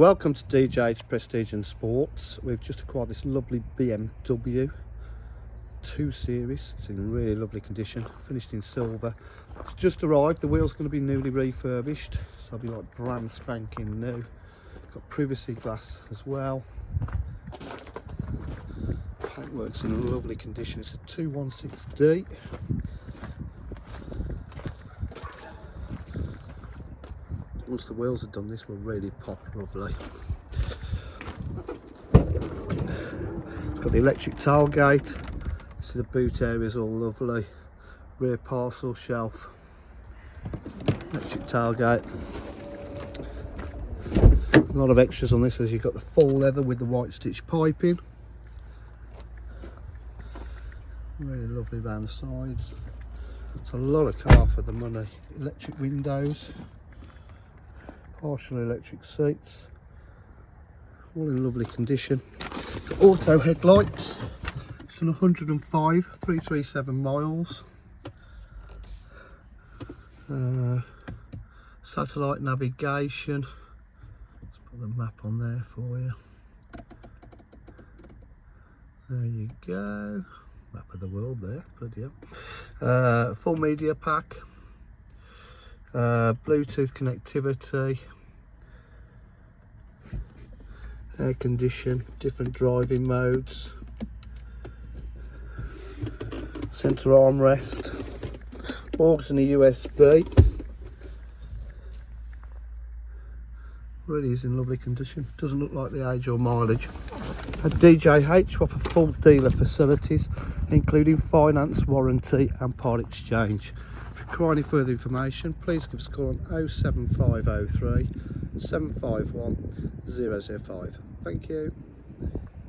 Welcome to DJ's Prestige and Sports. We've just acquired this lovely BMW 2 Series. It's in really lovely condition, finished in silver. It's just arrived. The wheel's going to be newly refurbished, so it'll be like brand spanking new. Got privacy glass as well. Paintwork's in lovely condition. It's a 216D. Once the wheels are done, this will really pop lovely. It's got the electric tailgate. See, the boot area is all lovely. Rear parcel shelf. Electric tailgate. A lot of extras on this, as you've got the full leather with the white stitch piping. Really lovely round the sides. It's a lot of car for the money. Electric windows. Partial electric seats, all in lovely condition. Got auto headlights. It's done 105,337 miles. Satellite navigation. Let's put the map on there for you. There you go. Map of the world there. Bloody hell. Full media pack. Bluetooth connectivity, air condition, different driving modes, centre armrest, aux and a USB. Really is in lovely condition. Doesn't look like the age or mileage. At DJH offer full dealer facilities, including finance, warranty and part exchange. If you require any further information, please give us a call on 07503 751 005. Thank you.